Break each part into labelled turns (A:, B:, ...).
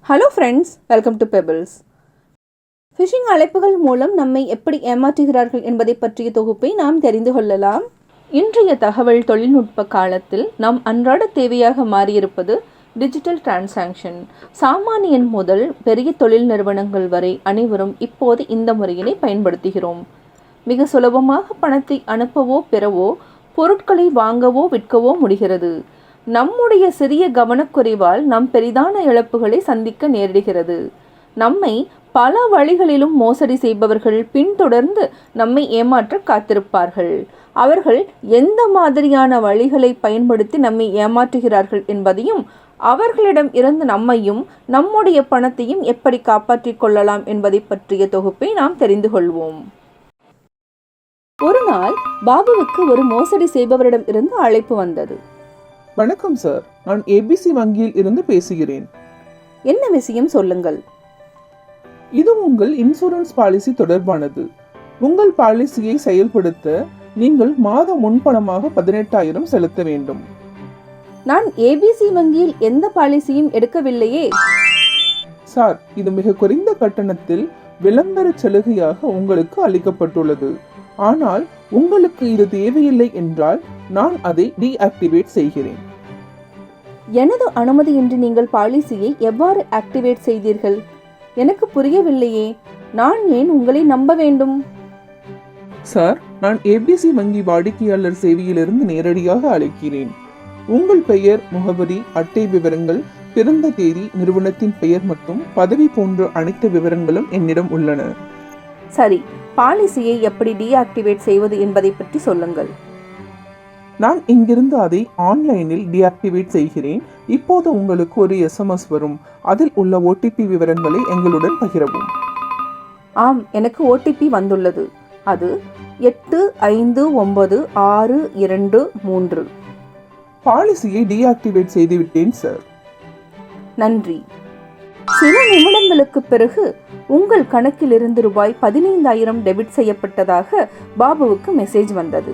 A: Hello friends, welcome to Pebbles. Fishing அழைப்புகள் மூலம் நம்மை எப்படி ஏமாற்றுகிறார்கள் என்பதை பற்றிய தொகுப்பை நாம் தெரிந்து கொள்ளலாம். இன்றைய தகவல் தொழில்நுட்ப காலத்தில் நாம் அன்றாட தேவையாக மாறியிருப்பது டிஜிட்டல் டிரான்சாக்ஷன். சாமானியன் முதல் பெரிய தொழில் நிறுவனங்கள் வரை அனைவரும் இப்போது இந்த முறையினை பயன்படுத்துகிறோம். மிக சுலபமாக பணத்தை அனுப்பவோ பெறவோ, பொருட்களை வாங்கவோ விற்கவோ முடிகிறது. நம்முடைய சிறிய கவனக்குறைவால் நாம் பெரிதான இழப்புகளை சந்திக்க நேரிடுகிறது. நம்மை பல வழிகளிலும் மோசடி செய்பவர்கள் பின்தொடர்ந்து நம்மை ஏமாற்ற காத்திருப்பார்கள். அவர்கள் எந்த மாதிரியான வழிகளை பயன்படுத்தி நம்மை ஏமாற்றுகிறார்கள் என்பதையும், அவர்களிடம் இருந்து நம்மையும் நம்முடைய பணத்தையும் எப்படி காப்பாற்றிக் கொள்ளலாம் என்பதை பற்றிய தொகுப்பை நாம் தெரிந்து கொள்வோம். ஒரு நாள் பாபுவுக்கு ஒரு மோசடி செய்பவரிடம் இருந்து அழைப்பு வந்தது.
B: வணக்கம் சார், நான் ஏபிசி வங்கியில் இருந்து பேசுகிறேன்.
A: என்ன விஷயம் சொல்லுங்கள்.
B: இது உங்கள் இன்சூரன்ஸ் பாலிசி தொடர்பானது. உங்கள் பாலிசியை செயல்படுத்த நீங்கள் மாத முன்பணமாக 18,000 செலுத்த வேண்டும்.
A: நான் ஏபிசி வங்கியில் எந்த பாலிசியும் எடுக்கவில்லையே.
B: சார், இது மிக குறைந்த கட்டணத்தில் விளம்பர சலுகையாக உங்களுக்கு அளிக்கப்பட்டுள்ளது. ஆனால் உங்களுக்கு இது தேவையில்லை என்றால் நான் அதை டீஆக்டிவேட் செய்கிறேன்.
A: எனது அனுமதியின்றி நீங்கள் பாலிசியை எவ்வாறு ஆக்டிவேட் செய்தீர்கள்? எனக்கு புரியவில்லையே. நான் ஏன் உங்களை நம்ப வேண்டும்?
B: சார், நான் ஏபிசி வங்கி வாடிக்கையாளர் சேவையிலிருந்து நேரடியாக அழைக்கிறேன். உங்கள் பெயர், முகவரி, அட்டை விவரங்கள், பிறந்த தேதி, நிறுவனத்தின் பெயர் மற்றும் பதவி போன்ற அனைத்து விவரங்களும் என்னிடம் உள்ளன.
A: சரி, பாலிசியை எப்படி டீஆக்டிவேட் செய்வது என்பதை பற்றி சொல்லுங்கள்.
B: நான் இங்கிருந்து அதை ஆன்லைனில் டீஆக்டிவேட் செய்கிறேன். இப்போது உங்களுக்கு ஒரு SMS வரும். அதில் உள்ள OTP விவரங்களை எங்களுடன் பகிரவும்.
A: ஆம், எனக்கு OTP வந்துள்ளது. அது 859623.
B: பாலிசியை டீஆக்டிவேட் செய்துவிட்டேன் சார்.
A: நன்றி. சில நிமிடங்களுக்கு பிறகு உங்கள் கணக்கிலிருந்து ரூபாய் 15,000 டெபிட் செய்யப்பட்டதாக பாபுவுக்கு மெசேஜ் வந்தது.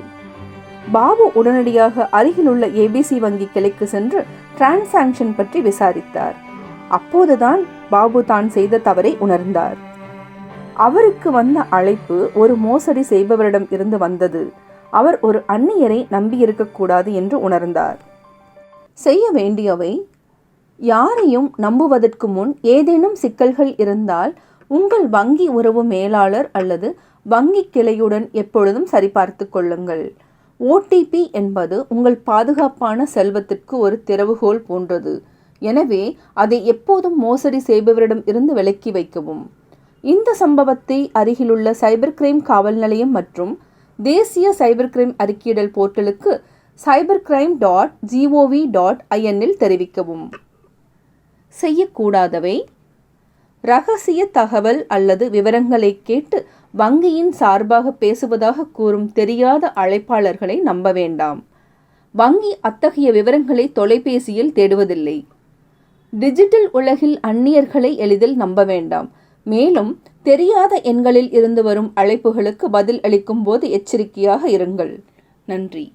A: பாபு உடனடியாக அருகிலுள்ள ஏபிசி வங்கி கிளைக்கு சென்று டிரான்சாக்ஷன் பற்றி விசாரித்தார். அப்போதுதான் பாபு தான் செய்த தவறை உணர்ந்தார். அவருக்கு வந்த அழைப்பு ஒரு மோசடி செய்பவரிடம் இருந்து வந்தது. அவர் ஒரு அந்நியரை நம்பியிருக்கக்கூடாது என்று உணர்ந்தார். செய்ய வேண்டியவை: யாரையும் நம்புவதற்கு முன் ஏதேனும் சிக்கல்கள் இருந்தால் உங்கள் வங்கி உறவு மேலாளர் அல்லது வங்கி கிளையுடன் எப்பொழுதும் சரிபார்த்து கொள்ளுங்கள். OTP என்பது உங்கள் பாதுகாப்பான செல்வத்திற்கு ஒரு திறவுகோல் போன்றது. எனவே அதை எப்போதும் மோசடி செய்பவரிடம் இருந்து விலக்கி வைக்கவும். இந்த சம்பவத்தை அருகிலுள்ள சைபர் கிரைம் காவல் நிலையம் மற்றும் தேசிய சைபர் கிரைம் அறிக்கையிடல் போர்ட்டலுக்கு cybercrime.gov.in தெரிவிக்கவும். செய்யக்கூடாதவை: இரகசிய தகவல் அல்லது விவரங்களை கேட்டு வங்கியின் சார்பாக பேசுவதாக கூறும் தெரியாத அழைப்பாளர்களை நம்ப வேண்டாம். வங்கி அத்தகைய விவரங்களை தொலைபேசியில் தேடுவதில்லை. டிஜிட்டல் உலகில் அந்நியர்களை எளிதில் நம்ப வேண்டாம். மேலும் தெரியாத எண்களில் இருந்து வரும் அழைப்புகளுக்கு பதில் அளிக்கும் போது எச்சரிக்கையாக இருங்கள். நன்றி.